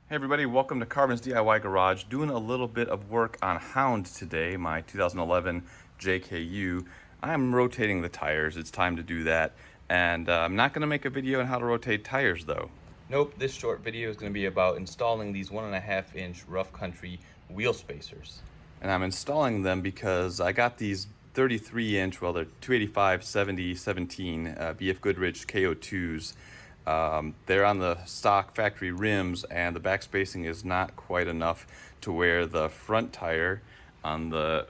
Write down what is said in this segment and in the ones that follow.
Hey everybody, welcome to Carbon's DIY Garage. Doing a little bit of work on Hound today, my 2011 JKU. I'm rotating the tires, it's time to do that. And I'm not gonna make a video on how to rotate tires though. Nope, this short video is gonna be about installing these 1.5-inch rough country wheel spacers. And I'm installing them because I got these 33-inch, well they're 285 70 17 BF Goodrich KO2s. They're on the stock factory rims, and the back spacing is not quite enough to where the front tire on the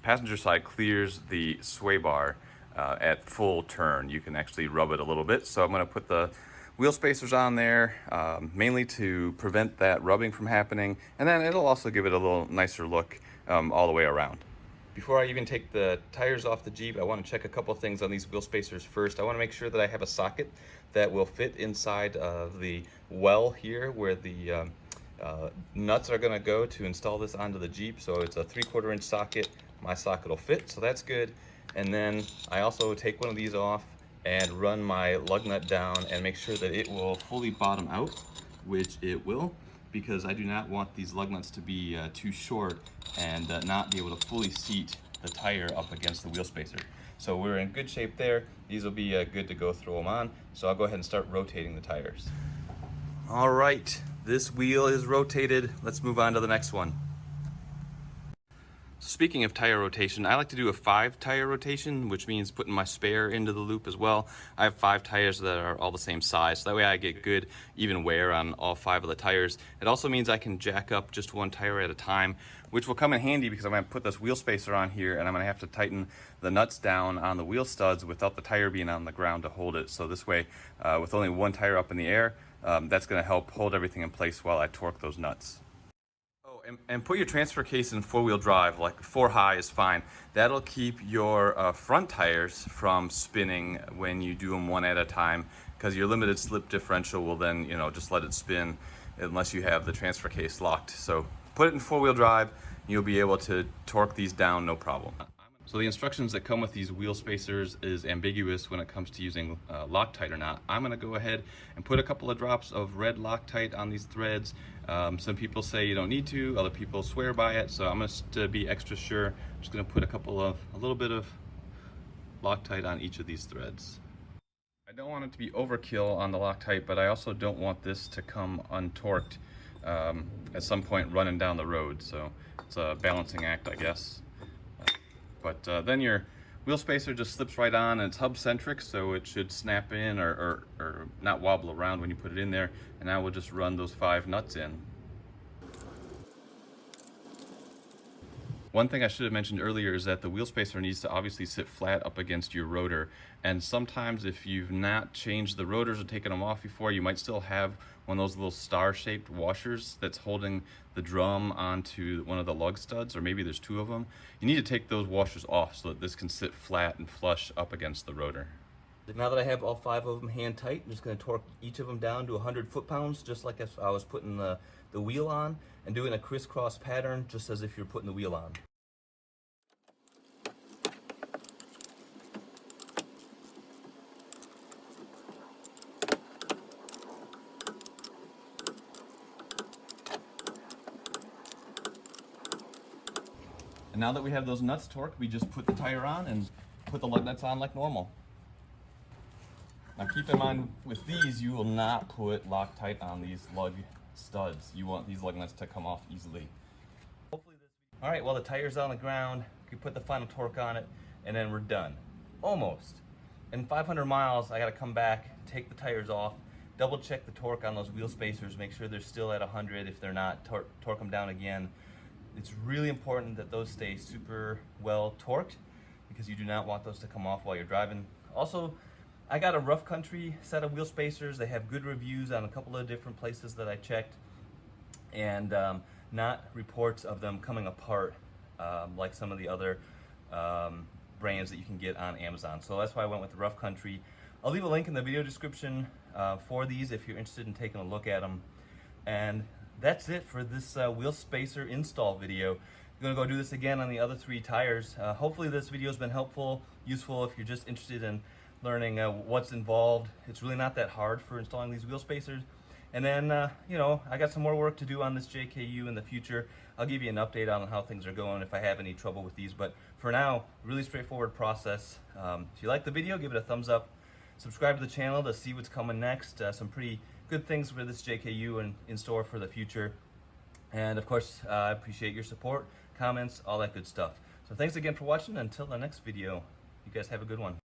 passenger side clears the sway bar at full turn. You can actually rub it a little bit. So I'm going to put the wheel spacers on there mainly to prevent that rubbing from happening, and then it'll also give it a little nicer look all the way around. Before I even take the tires off the Jeep, I want to check a couple things on these wheel spacers first. I want to make sure that I have a socket that will fit inside of the well here where the nuts are going to go to install this onto the Jeep. So it's a 3/4 inch socket. My socket will fit, so that's good. And then I also take one of these off and run my lug nut down and make sure that it will fully bottom out, which it will, because I do not want these lug nuts to be too short and not be able to fully seat the tire up against the wheel spacer. So we're in good shape there. These will be good to go, throw them on. So I'll go ahead and start rotating the tires. All right, this wheel is rotated. Let's move on to the next one. Speaking of tire rotation, I like to do a 5-tire rotation, which means putting my spare into the loop as well. I have 5 tires that are all the same size, so that way I get good even wear on all 5 of the tires. It also means I can jack up just 1 tire at a time, which will come in handy because I'm going to put this wheel spacer on here and I'm going to have to tighten the nuts down on the wheel studs without the tire being on the ground to hold it. So this way, with only 1 tire up in the air, that's going to help hold everything in place while I torque those nuts. And put your transfer case in 4-wheel drive, like 4 high is fine. That'll keep your front tires from spinning when you do them one at a time, because your limited slip differential will then, just let it spin unless you have the transfer case locked. So put it in 4-wheel drive, you'll be able to torque these down no problem. So the instructions that come with these wheel spacers is ambiguous when it comes to using Loctite or not. I'm going to go ahead and put a couple of drops of red Loctite on these threads. Some people say you don't need to, other people swear by it, so I'm going to be extra sure. I'm just going to put a little bit of Loctite on each of these threads. I don't want it to be overkill on the Loctite, but I also don't want this to come untorqued at some point running down the road, so it's a balancing act, I guess. But then your wheel spacer just slips right on, and it's hub centric, so it should snap in or not wobble around when you put it in there. And now we'll just run those 5 nuts in. One thing I should have mentioned earlier is that the wheel spacer needs to obviously sit flat up against your rotor. And sometimes if you've not changed the rotors or taken them off before, you might still have one of those little star-shaped washers that's holding the drum onto one of the lug studs, or maybe there's 2 of them. You need to take those washers off so that this can sit flat and flush up against the rotor. Now that I have all 5 of them hand tight, I'm just going to torque each of them down to 100 foot-pounds, just like if I was putting the wheel on, and doing a crisscross pattern just as if you're putting the wheel on. And now that we have those nuts torqued, we just put the tire on and put the lug nuts on like normal. Now keep in mind, with these, you will not put Loctite on these lug studs. You want these lug nuts to come off easily. All right, well, the tire's on the ground. You put the final torque on it, and then we're done. Almost. In 500 miles, I gotta come back, take the tires off, double check the torque on those wheel spacers, make sure they're still at 100. If they're not, torque them down again. It's really important that those stay super well torqued, because you do not want those to come off while you're driving. Also, I got a rough country set of wheel spacers. They have good reviews on a couple of different places that I checked, and not reports of them coming apart like some of the other brands that you can get on Amazon. So that's why I went with the rough country. I'll leave a link in the video description for these if you're interested in taking a look at them. And that's it for this wheel spacer install video. I'm gonna go do this again on the other 3 tires. Hopefully this video has been helpful, useful if you're just interested in learning what's involved. It's really not that hard for installing these wheel spacers. And then, you know, I got some more work to do on this JKU in the future. I'll give you an update on how things are going if I have any trouble with these. But for now, really straightforward process. If you like the video, give it a thumbs up. Subscribe to the channel to see what's coming next. Some pretty good things for this JKU in store for the future. And of course, I appreciate your support, comments, all that good stuff. So thanks again for watching. Until the next video, you guys have a good one.